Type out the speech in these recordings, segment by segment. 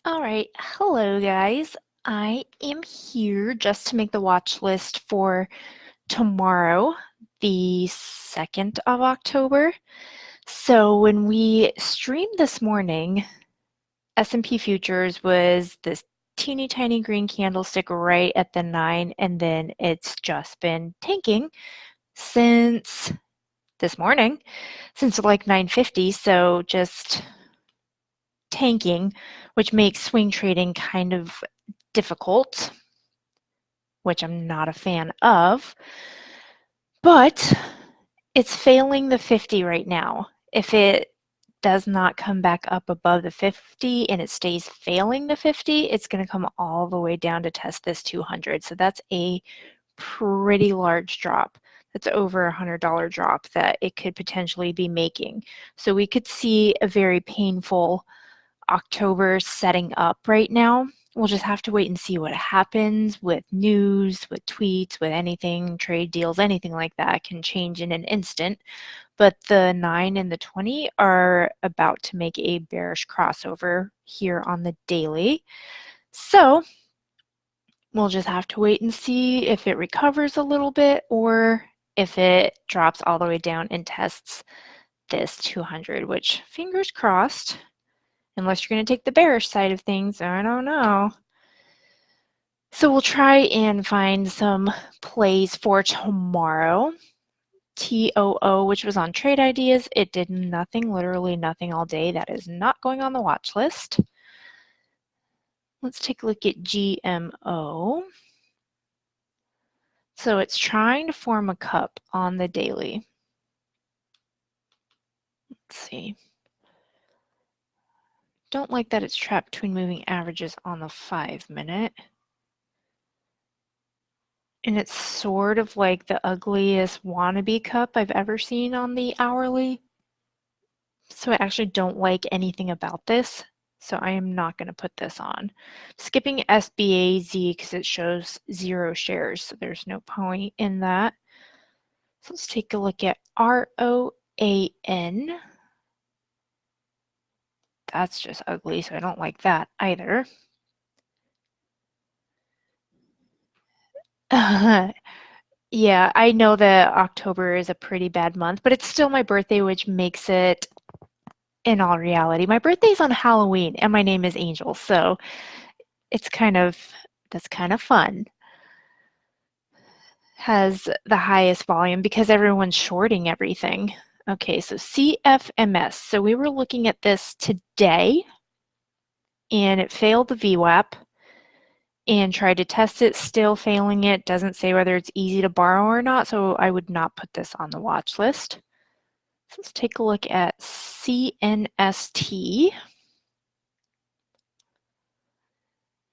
All right, hello guys. I am here just to make the watch list for tomorrow, the 2nd of October. So when we streamed this morning, S&P futures was this teeny tiny green candlestick right at the 9, and then it's just been tanking since this morning, since like 9:50, so just tanking, which makes swing trading kind of difficult, which I'm not a fan of, but it's failing the 50 right now. If it does not come back up above the 50 and it stays failing the 50, it's going to come all the way down to test this 200. So that's a pretty large drop. That's over $100 drop that it could potentially be making. So we could see a very painful October setting up right now. We'll just have to wait and see what happens with news, with tweets, with anything, trade deals, anything like that can change in an instant. But the 9 and the 20 are about to make a bearish crossover here on the daily. So we'll just have to wait and see if it recovers a little bit or if it drops all the way down and tests this 200, which fingers crossed. Unless you're going to take the bearish side of things, I don't know. So we'll try and find some plays for tomorrow. TOO, which was on trade ideas, it did nothing, literally nothing all day. That is not going on the watch list. Let's take a look at GMO. So it's trying to form a cup on the daily. Let's see. Don't like that it's trapped between moving averages on the 5-minute. And it's sort of like the ugliest wannabe cup I've ever seen on the hourly. So I actually don't like anything about this. So I am not going to put this on. Skipping SBAZ because it shows 0 shares. So there's no point in that. So let's take a look at ROAN. That's just ugly, so I don't like that either. Yeah, I know that October is a pretty bad month, but it's still my birthday, which makes it, in all reality, my birthday's on Halloween and my name is Angel, so it's that's kind of fun. Has the highest volume because everyone's shorting everything. Okay, so CFMS. So we were looking at this today and it failed the VWAP and tried to test it, still failing it. Doesn't say whether it's easy to borrow or not, so I would not put this on the watch list. So let's take a look at CNST.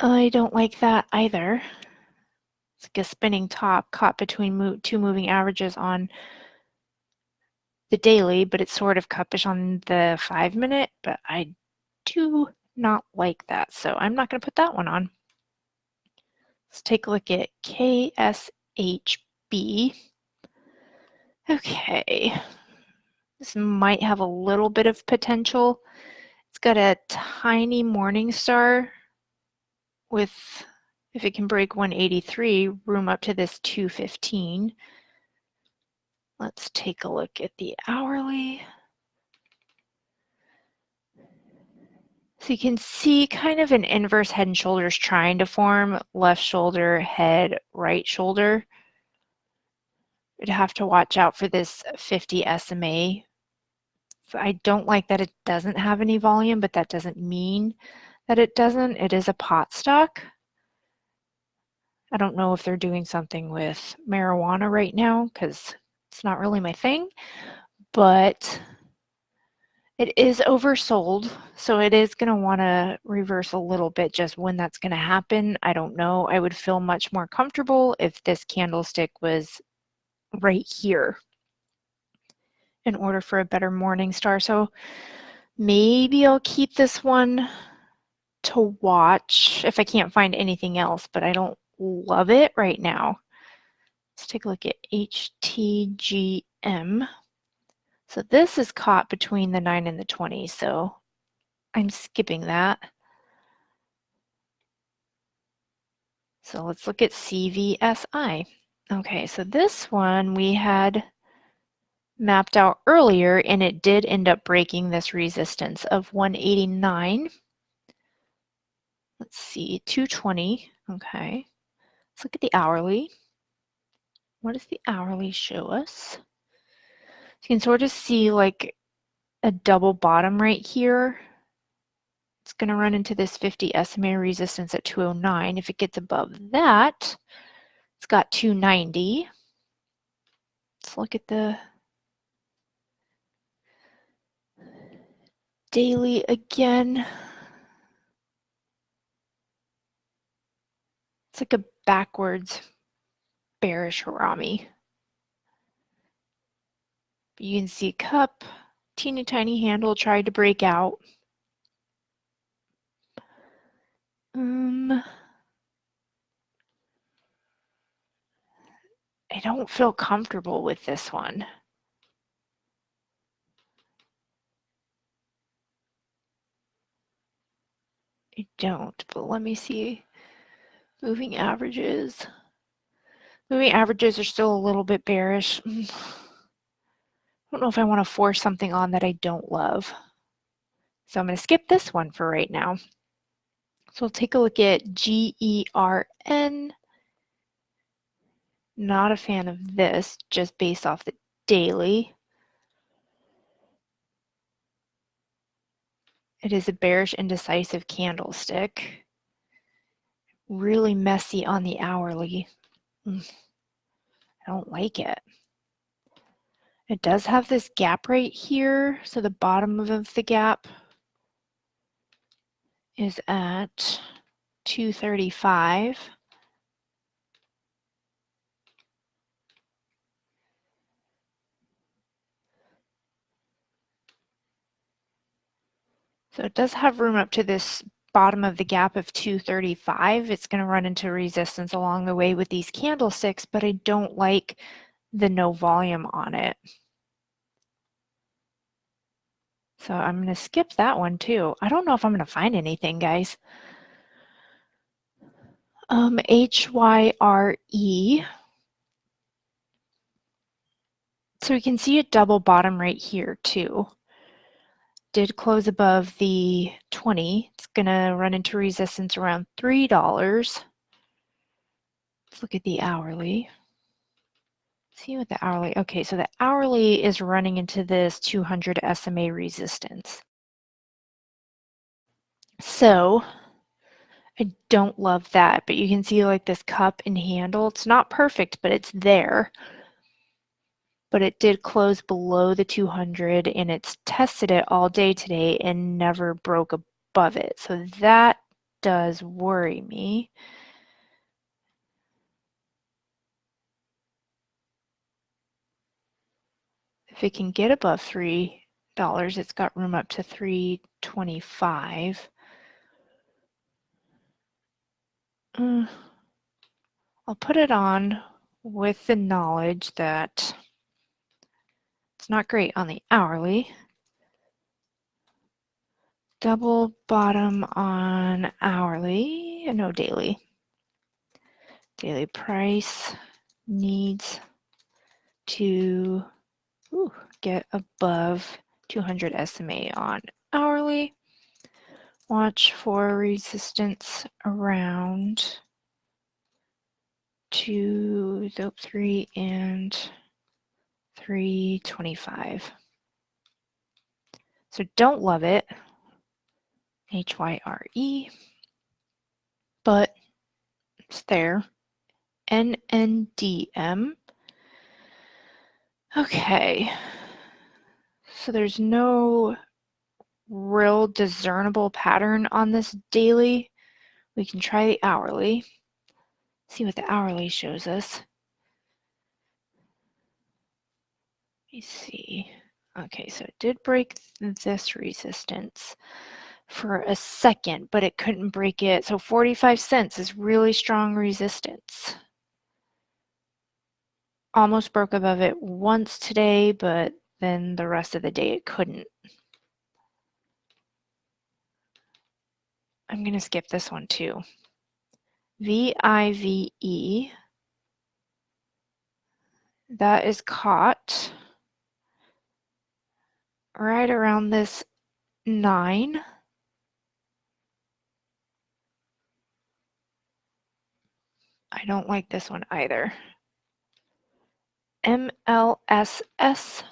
I don't like that either. It's like a spinning top caught between two moving averages on the daily, but it's sort of cupish on the 5-minute, but I do not like that, so I'm not going to put that one on. Let's take a look at KSHB. Okay, this might have a little bit of potential. It's got a tiny morning star with, if it can break 183, room up to this 215. Let's take a look at the hourly. So you can see kind of an inverse head and shoulders trying to form, left shoulder, head, right shoulder. You'd have to watch out for this 50 SMA. I don't like that it doesn't have any volume, but that doesn't mean that it doesn't. It is a pot stock. I don't know if they're doing something with marijuana right now because it's not really my thing, but it is oversold, so it is going to want to reverse a little bit. Just when that's going to happen, I don't know. I would feel much more comfortable if this candlestick was right here in order for a better morning star. So maybe I'll keep this one to watch if I can't find anything else, but I don't love it right now. Let's take a look at HTGM. So this is caught between the 9 and the 20, so I'm skipping that. So let's look at CVSI. Okay, so this one we had mapped out earlier, and it did end up breaking this resistance of 189. Let's see, 220. Okay, let's look at the hourly. What does the hourly show us? You can sort of see like a double bottom right here. It's going to run into this 50 SMA resistance at 209. If it gets above that, it's got 290. Let's look at the daily again. It's like a backwards bearish harami. You can see cup, teeny tiny handle tried to break out. I don't feel comfortable with this one. I don't, but let me see. Moving averages. Moving averages are still a little bit bearish. I don't know if I want to force something on that I don't love. So I'm going to skip this one for right now. So we'll take a look at GERN. Not a fan of this, just based off the daily. It is a bearish indecisive candlestick. Really messy on the hourly. I don't like it. It does have this gap right here. So the bottom of the gap is at 235. So it does have room up to this bottom of the gap of 235. It's going to run into resistance along the way with these candlesticks, but I don't like the no volume on it. So I'm going to skip that one too. I don't know if I'm going to find anything, guys. HYRE. So we can see a double bottom right here too. Did close above the 20. It's going to run into resistance around $3. Let's look at the hourly. See what the hourly, okay, so the hourly is running into this 200 SMA resistance. So I don't love that, but you can see like this cup and handle. It's not perfect, but it's there. But it did close below the 200 and it's tested it all day today and never broke above it. So that does worry me. If it can get above $3, it's got room up to 325. I'll put it on with the knowledge that it's not great on the hourly. Double bottom on hourly, no daily. Daily price needs to get above 200 SMA on hourly. Watch for resistance around 3 and 325. So don't love it, HYRE, but it's there. NNDM. Okay, so there's no real discernible pattern on this daily. We can try the hourly, see what the hourly shows us. Let me see. Okay, so it did break this resistance for a second, but it couldn't break it. So 45 cents is really strong resistance. Almost broke above it once today, but then the rest of the day it couldn't. I'm going to skip this one too. VIVE, that is caught right around this 9. I don't like this one either. MLSS.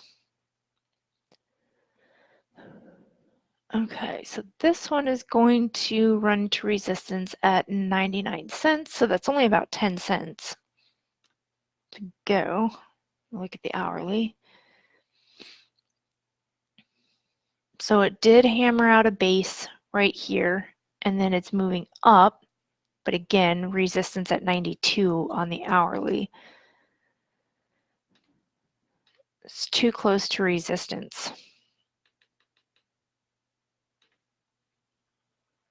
Okay, so this one is going to run to resistance at 99 cents, so that's only about 10 cents to go. Look at the hourly. So it did hammer out a base right here, and then it's moving up, but again, resistance at 92 on the hourly. It's too close to resistance.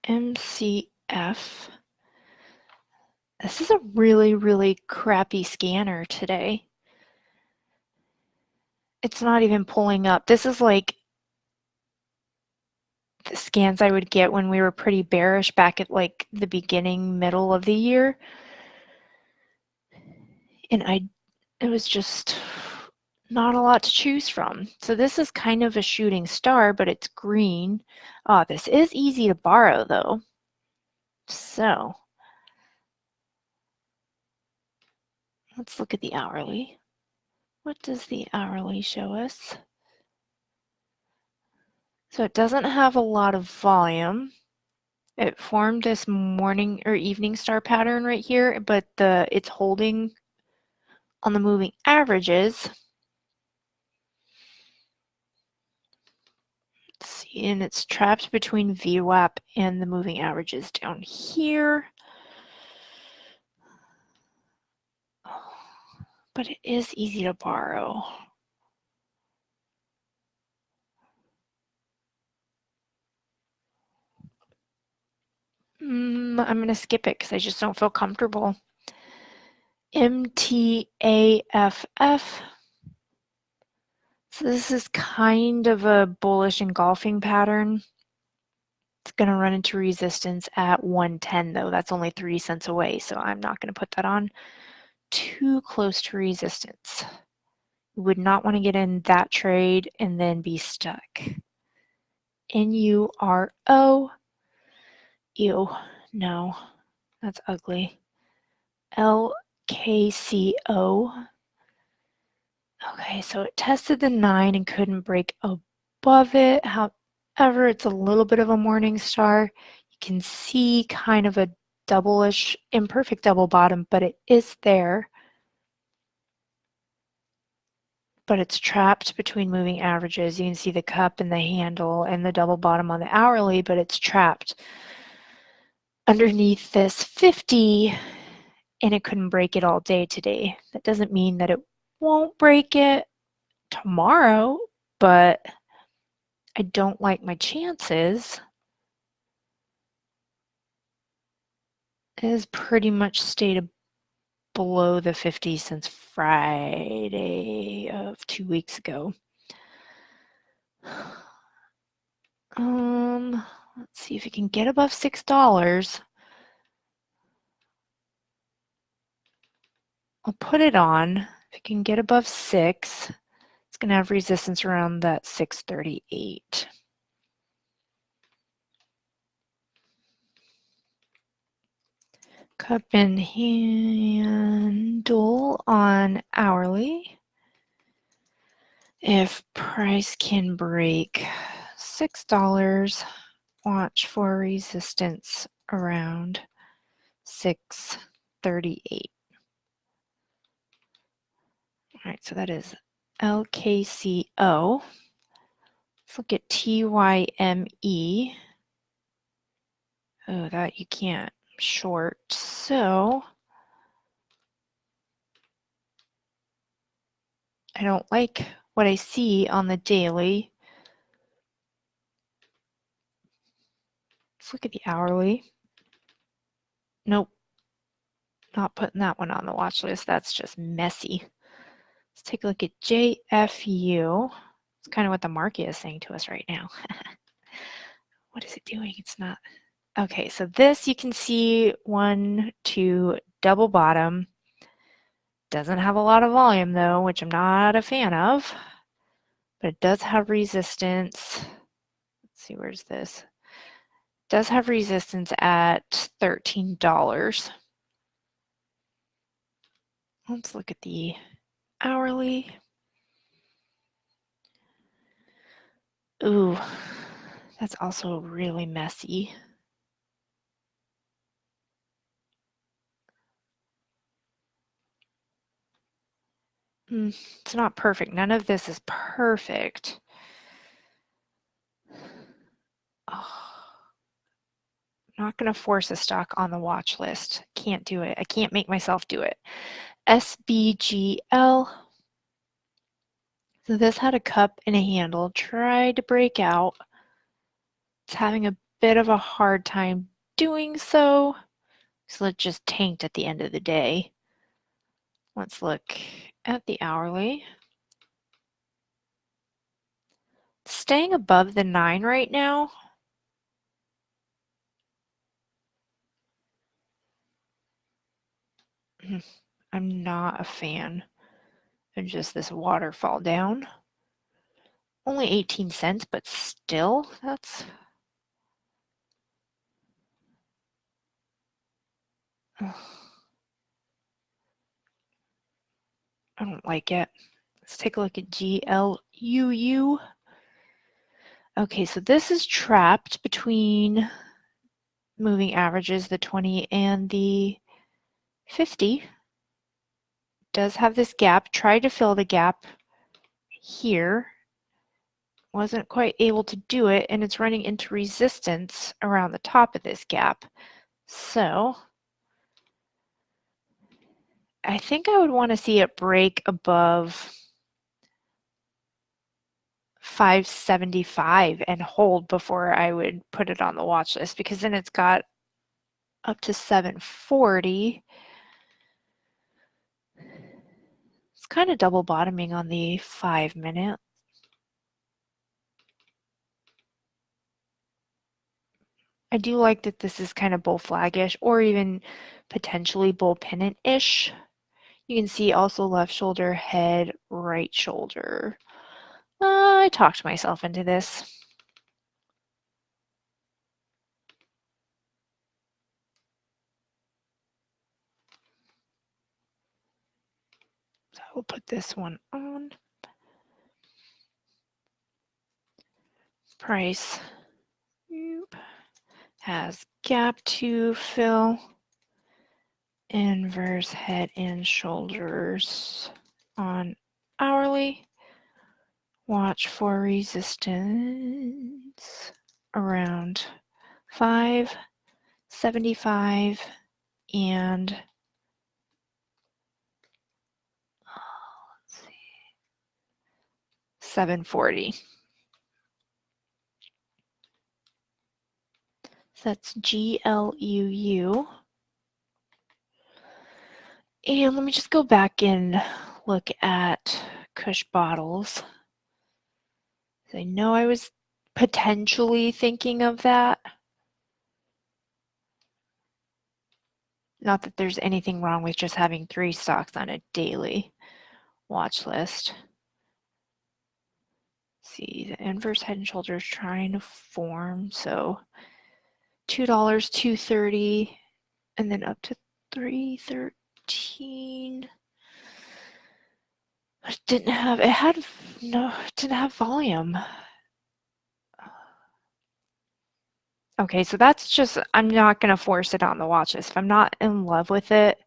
MCF. This is a really, really crappy scanner today. It's not even pulling up. This is like the scans I would get when we were pretty bearish back at like the beginning, middle of the year. And it was just not a lot to choose from. So this is kind of a shooting star, but it's green. Oh, this is easy to borrow though. So let's look at the hourly. What does the hourly show us? So it doesn't have a lot of volume. It formed this morning or evening star pattern right here, but it's holding on the moving averages. Let's see, and it's trapped between VWAP and the moving averages down here. But it is easy to borrow. I'm going to skip it because I just don't feel comfortable. MTAFF. So this is kind of a bullish engulfing pattern. It's going to run into resistance at 110 though. That's only 3 cents away, so I'm not going to put that on. Too close to resistance. You would not want to get in that trade and then be stuck. NURO. Ew, no, that's ugly. LKCO. Okay, so it tested the 9 and couldn't break above it. However, it's a little bit of a morning star. You can see kind of a double-ish, imperfect double bottom, but it is there. But it's trapped between moving averages. You can see the cup and the handle and the double bottom on the hourly, but it's trapped underneath this 50, and it couldn't break it all day today. That doesn't mean that it won't break it tomorrow, but I don't like my chances. It has pretty much stayed below the 50 since Friday of 2 weeks ago. Let's see if it can get above $6. I'll put it on. If it can get above 6, it's going to have resistance around that 638. Cup and handle on hourly. If price can break $6, watch for resistance around 638. All right, so that is LKCO. Let's look at TYME. Oh, that you can't short. So I don't like what I see on the daily. Let's look at the hourly. Nope, not putting that one on the watch list. That's just messy. Let's take a look at JFU. It's kind of what the market is saying to us right now. What is it doing? It's not. Okay, so this you can see 1, 2, double bottom. Doesn't have a lot of volume though, which I'm not a fan of, but it does have resistance. Let's see, where's this? It does have resistance at $13. Let's look at the hourly. Ooh, that's also really messy. It's not perfect. None of this is perfect. Oh, I'm not going to force a stock on the watch list. Can't do it. I can't make myself do it. SBGL. So this had a cup and a handle. Tried to break out. It's having a bit of a hard time doing so. So it just tanked at the end of the day. Let's look at the hourly. Staying above the 9 right now. I'm not a fan of just this waterfall down. Only 18 cents, but still, that's... I don't like it. Let's take a look at GLUU. Okay, so this is trapped between moving averages, the 20 and the 50. Does have this gap. Tried to fill the gap here. Wasn't quite able to do it, and it's running into resistance around the top of this gap. So I think I would want to see it break above 575 and hold before I would put it on the watch list, because then it's got up to 740. It's kind of double bottoming on the 5-minute. I do like that this is kind of bull flagish or even potentially bull pennant-ish. You can see also left shoulder, head, right shoulder. I talked myself into this. So we'll put this one on. Price has gap to fill. Inverse head and shoulders on hourly. Watch for resistance around 575 and 740. So that's GLUU. And let me just go back and look at Kush bottles. I know I was potentially thinking of that. Not that there's anything wrong with just having 3 stocks on a daily watch list. See, the inverse head and shoulders trying to form. So $2, $2.30, and then up to $3.13. It didn't have volume. Okay, so that's just, I'm not going to force it on the watch list. If I'm not in love with it,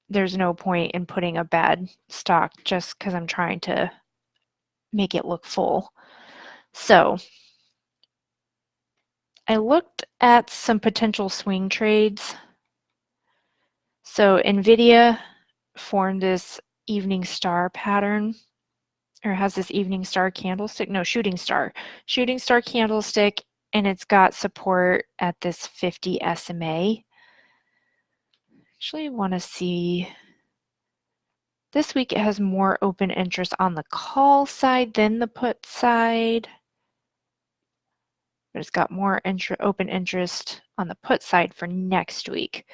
there's no point in putting a bad stock just because I'm trying to make it look full. So I looked at some potential swing trades. So NVIDIA formed this evening star pattern, or has this evening star candlestick. No, shooting star candlestick, and it's got support at this 50 SMA. Actually want to see, this week it has more open interest on the call side than the put side. but it's got more open interest on the put side for next week.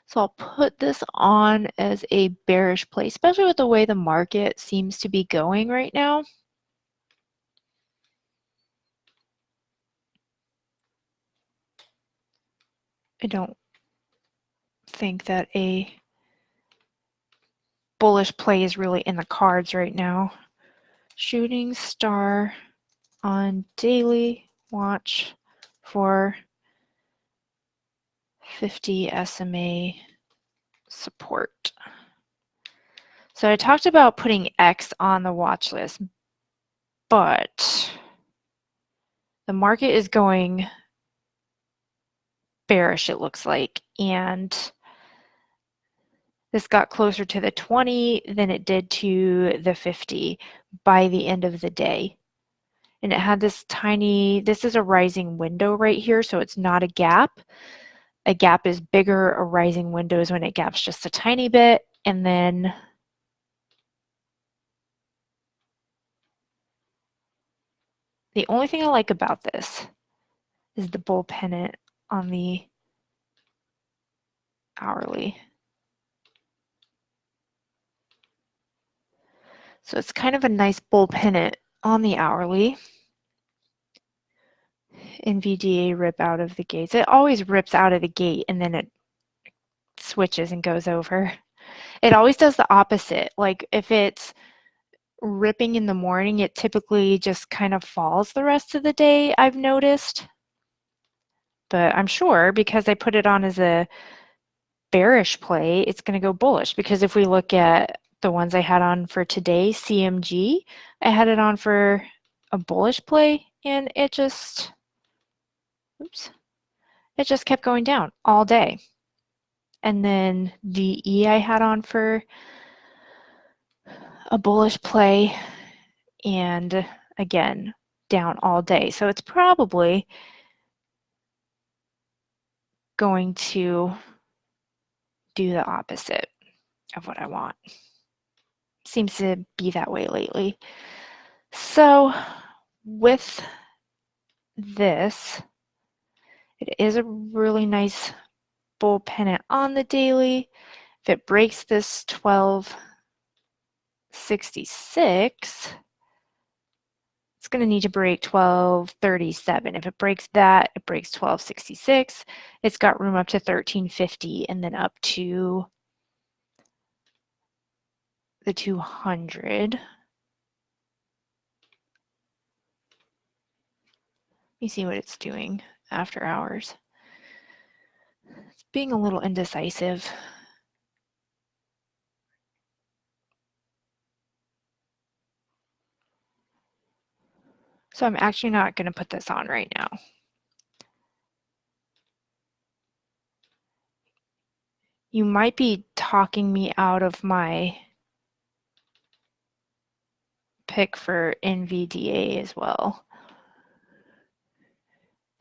So I'll put this on as a bearish play, especially with the way the market seems to be going right now. I don't think that a bullish play is really in the cards right now. Shooting star on daily, watch for 50 SMA support. So I talked about putting X on the watch list, but the market is going bearish, it looks like, and this got closer to the 20 than it did to the 50 by the end of the day. And it had this tiny, this is a rising window right here, so it's not a gap. A gap is bigger, a rising window is when it gaps just a tiny bit, and then the only thing I like about this is the bull pennant on the hourly. So it's kind of a nice bull pennant on the hourly. NVDA rip out of the gates. It always rips out of the gate and then it switches and goes over. It always does the opposite. Like if it's ripping in the morning, it typically just kind of falls the rest of the day, I've noticed. But I'm sure because I put it on as a bearish play, it's going to go bullish. Because if we look at the ones I had on for today, CMG, I had it on for a bullish play and it just, oops, it just kept going down all day. And then VE I had on for a bullish play and again, down all day. So it's probably going to do the opposite of what I want. Seems to be that way lately. So with this, it is a really nice bull pennant on the daily. If it breaks this 1266, it's going to need to break 1237. If it breaks that, it breaks 1266. It's got room up to 1350 and then up to the 200. Let me see what it's doing after hours. It's being a little indecisive. So I'm actually not going to put this on right now. You might be talking me out of my pick for NVDA as well.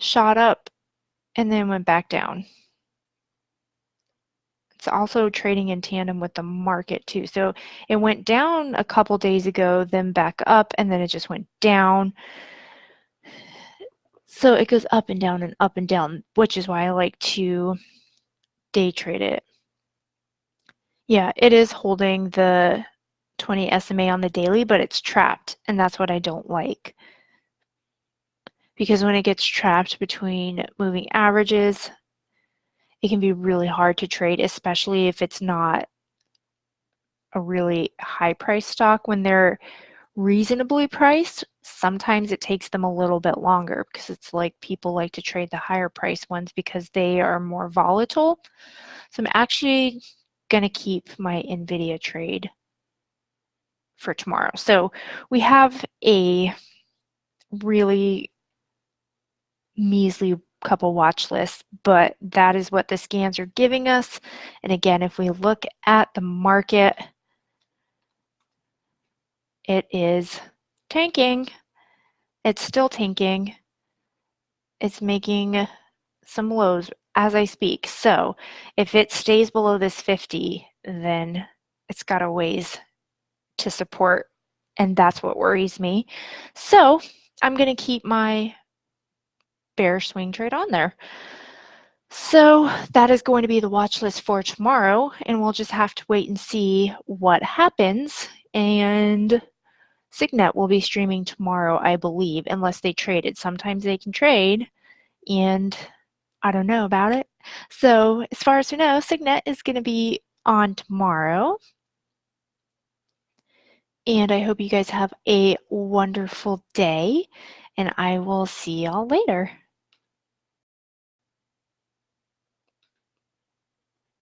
Shot up and then went back down. It's also trading in tandem with the market too. So it went down a couple days ago, then back up, and then it just went down. So it goes up and down, which is why I like to day trade it. Yeah, it is holding the 20 SMA on the daily, but it's trapped, and that's what I don't like. Because when it gets trapped between moving averages, it can be really hard to trade, especially if it's not a really high price stock. When they're reasonably priced, sometimes it takes them a little bit longer because it's like people like to trade the higher price ones because they are more volatile. So I'm actually going to keep my NVIDIA trade for tomorrow. So we have a really measly couple watch lists, but that is what the scans are giving us. And again, if we look at the market, it is tanking. It's still tanking. It's making some lows as I speak. So if it stays below this 50, then it's got a ways to support, and that's what worries me. So I'm going to keep my bearish swing trade on there. So that is going to be the watch list for tomorrow, and we'll just have to wait and see what happens. And Signet will be streaming tomorrow, I believe, unless they trade it. Sometimes they can trade, and I don't know about it. So as far as we know, Signet is going to be on tomorrow. And I hope you guys have a wonderful day, and I will see y'all later.